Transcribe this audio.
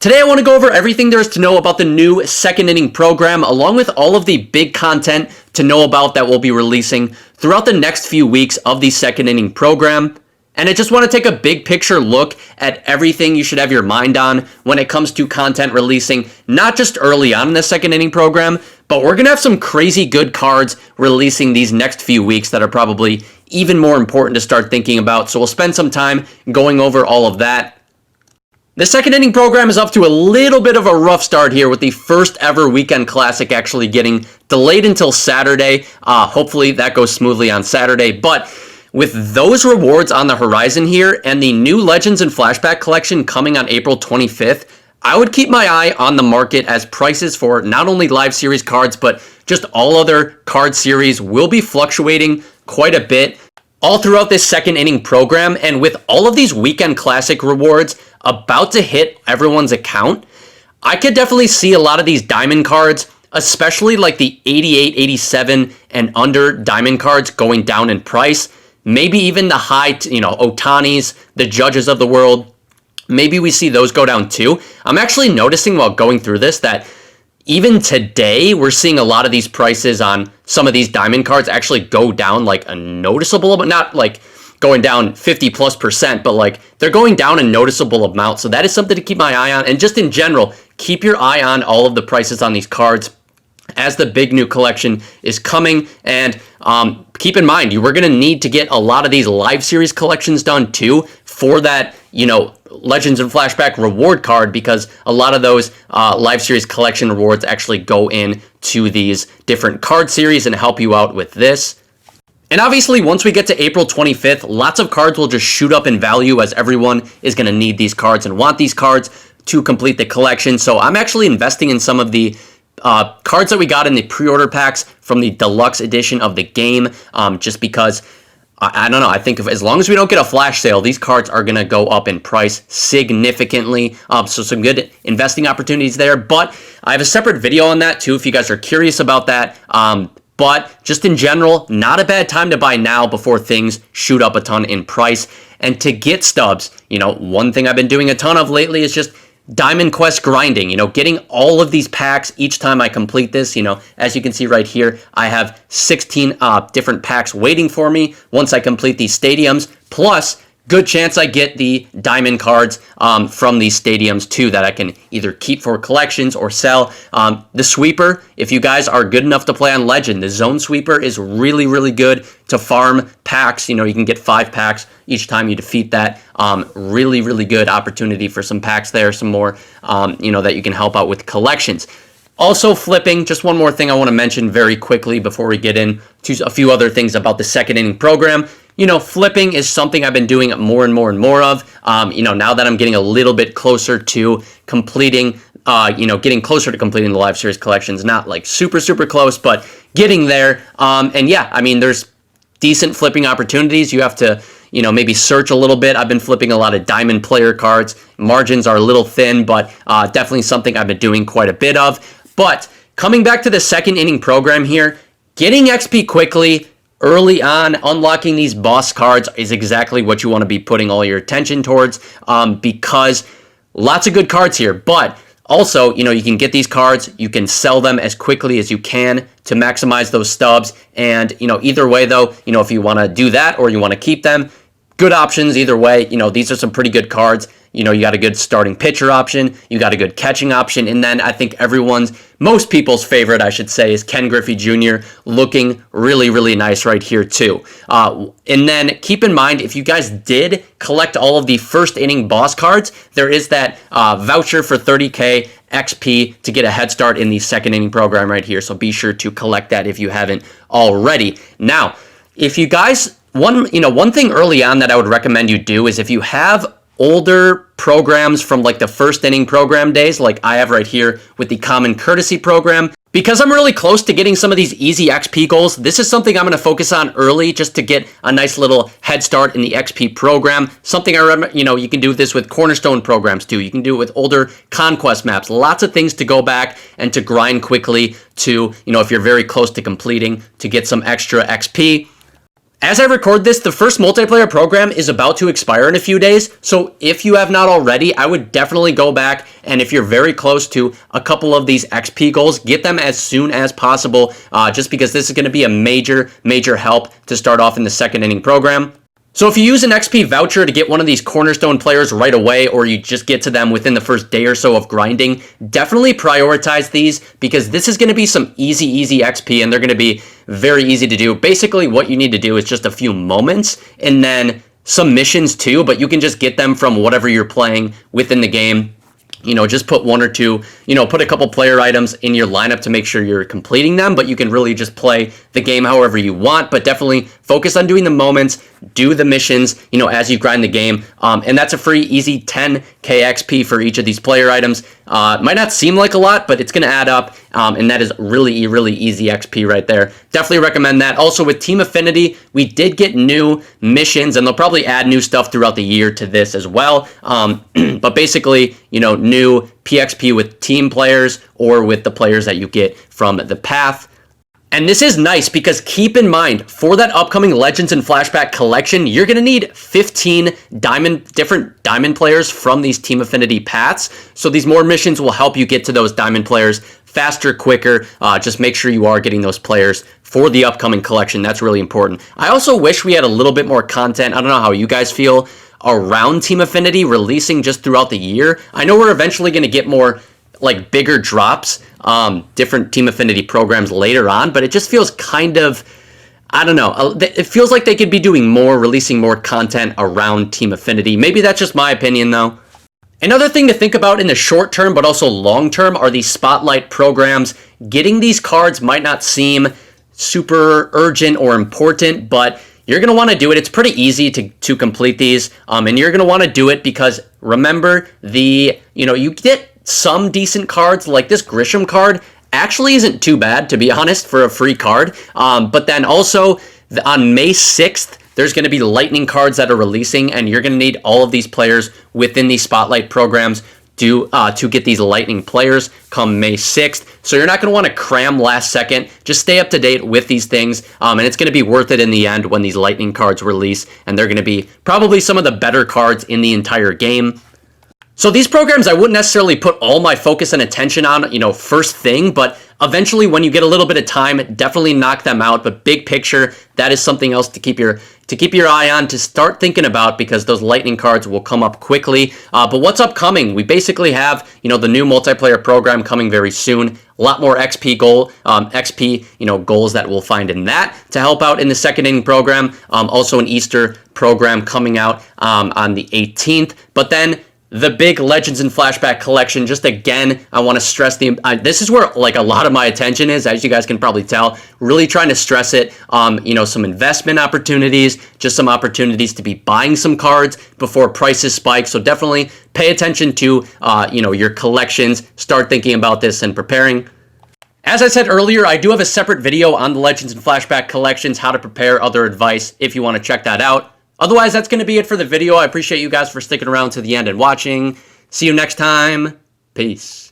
Today I want to go over everything there is to know about the new second inning program, along with all of the big content to know about that we'll be releasing throughout the next few weeks of the second inning program. And I just want to take a big picture look at everything you should have your mind on when it comes to content releasing, not just early on in the second inning program, but we're going to have some crazy good cards releasing these next few weeks that are probably even more important to start thinking about. So we'll spend some time going over all of that. The second inning program is off to a little bit of a rough start here with the first ever weekend classic actually getting delayed until Saturday. Hopefully that goes smoothly on Saturday. But with those rewards on the horizon here and the new Legends and Flashback collection coming on April 25th, I would keep my eye on the market as prices for not only live series cards, but just all other card series will be fluctuating quite a bit all throughout this second inning program. And with all of these weekend classic rewards about to hit everyone's account, I could definitely see a lot of these diamond cards, especially like the 88, 87 and under diamond cards going down in price. Maybe even the high, Otanis, the Judges of the world. Maybe we see those go down too. I'm actually noticing while going through this that even today, we're seeing a lot of these prices on some of these diamond cards actually go down like a noticeable, but not like going down 50+%, but like they're going down a noticeable amount. So that is something to keep my eye on. And just in general, keep your eye on all of the prices on these cards as the big new collection is coming. And keep in mind, you were going to need to get a lot of these live series collections done too for that, Legends and Flashback reward card, because a lot of those live series collection rewards actually go into these different card series and help you out with this. And obviously, once we get to April 25th, lots of cards will just shoot up in value as everyone is going to need these cards and want these cards to complete the collection. So I'm actually investing in some of the cards that we got in the pre-order packs from the deluxe edition of the game, just because I don't know. I think as long as we don't get a flash sale, these cards are going to go up in price significantly. So some good investing opportunities there. But I have a separate video on that too if you guys are curious about that. But just in general, not a bad time to buy now before things shoot up a ton in price. And to get Stubs, one thing I've been doing a ton of lately is just Diamond Quest grinding, getting all of these packs each time I complete this. As you can see right here, I have 16 different packs waiting for me once I complete these stadiums, plus good chance I get the diamond cards from these stadiums too that I can either keep for collections or sell. The sweeper, if you guys are good enough to play on Legend, the zone sweeper is really, really good to farm packs. You can get 5 packs each time you defeat that. Really, really good opportunity for some packs there, some more, that you can help out with collections. Also flipping, just one more thing I want to mention very quickly before we get into a few other things about the second inning program. Flipping is something I've been doing more and more and more of. Now that I'm getting a little bit closer to completing, getting closer to completing the live series collections, not like super, super close, but getting there. And yeah, there's decent flipping opportunities. You have to, maybe search a little bit. I've been flipping a lot of diamond player cards. Margins are a little thin, but definitely something I've been doing quite a bit of. But coming back to the second inning program here, getting XP quickly, early on, unlocking these boss cards is exactly what you want to be putting all your attention towards, because lots of good cards here. But also, you can get these cards, you can sell them as quickly as you can to maximize those stubs. And, either way, though, if you want to do that or you want to keep them, good options either way. These are some pretty good cards. You got a good starting pitcher option, you got a good catching option, and then I think most people's favorite, I should say, is Ken Griffey Jr. looking really, really nice right here too. And then keep in mind, if you guys did collect all of the first inning boss cards, there is that voucher for 30K XP to get a head start in the second inning program right here. So be sure to collect that if you haven't already. Now, if you guys, one thing early on that I would recommend you do is if you have older programs from like the first inning program days, like I have right here with the Common Courtesy program, because I'm really close to getting some of these easy XP goals, this is something I'm going to focus on early just to get a nice little head start in the XP program. Something I remember, you can do this with Cornerstone programs too. You can do it with older Conquest maps. Lots of things to go back and to grind quickly to, if you're very close to completing, to get some extra XP. As I record this, the first multiplayer program is about to expire in a few days, so if you have not already, I would definitely go back, and if you're very close to a couple of these XP goals, get them as soon as possible, just because this is going to be a major help to start off in the second inning program. So if you use an XP voucher to get one of these cornerstone players right away, or you just get to them within the first day or so of grinding, definitely prioritize these, because this is going to be some easy XP, and they're going to be very easy to do. Basically, what you need to do is just a few moments, and then some missions too, but you can just get them from whatever you're playing within the game. You know, just put one or two, put a couple player items in your lineup to make sure you're completing them, but you can really just play the game however you want, but definitely focus on doing the moments, do the missions, as you grind the game, and that's a free, easy 10k XP for each of these player items. Might not seem like a lot, but it's going to add up, and that is really easy XP right there. Definitely recommend that. Also, with Team Affinity, we did get new missions, and they'll probably add new stuff throughout the year to this as well, but basically, new PXP with team players or with the players that you get from the path. And this is nice because keep in mind, for that upcoming Legends and Flashback collection, you're going to need 15 different diamond players from these Team Affinity paths. So these more missions will help you get to those diamond players faster, quicker. Just make sure you are getting those players for the upcoming collection. That's really important. I also wish we had a little bit more content. I don't know how you guys feel around Team Affinity releasing just throughout the year. I know we're eventually going to get more like bigger drops, different Team Affinity programs later on, but it just feels kind of, I don't know, it feels like they could be doing more, releasing more content around Team Affinity. Maybe that's just my opinion though. Another thing to think about in the short term, but also long term, are these spotlight programs. Getting these cards might not seem super urgent or important, but you're going to want to do it. It's pretty easy to complete these, and you're going to want to do it because remember, you get some decent cards, like this Grisham card actually isn't too bad, to be honest, for a free card. But then also, on May 6th, there's going to be lightning cards that are releasing, and you're going to need all of these players within these spotlight programs to get these lightning players come May 6th. So you're not going to want to cram last second. Just stay up to date with these things, and it's going to be worth it in the end when these lightning cards release, and they're going to be probably some of the better cards in the entire game. So these programs I wouldn't necessarily put all my focus and attention on, first thing, but eventually when you get a little bit of time, definitely knock them out. But big picture, that is something else to keep your eye on, to start thinking about, because those lightning cards will come up quickly. But what's upcoming? We basically have, the new multiplayer program coming very soon. A lot more XP goals that we'll find in that to help out in the second inning program. Also an Easter program coming out on the 18th. But then the big Legends and Flashback collection, just again, I want to stress this is where like a lot of my attention is, as you guys can probably tell, really trying to stress it. Some investment opportunities, just some opportunities to be buying some cards before prices spike. So definitely pay attention to, your collections, start thinking about this and preparing. As I said earlier, I do have a separate video on the Legends and Flashback collections, how to prepare, other advice, if you want to check that out. Otherwise, that's going to be it for the video. I appreciate you guys for sticking around to the end and watching. See you next time. Peace.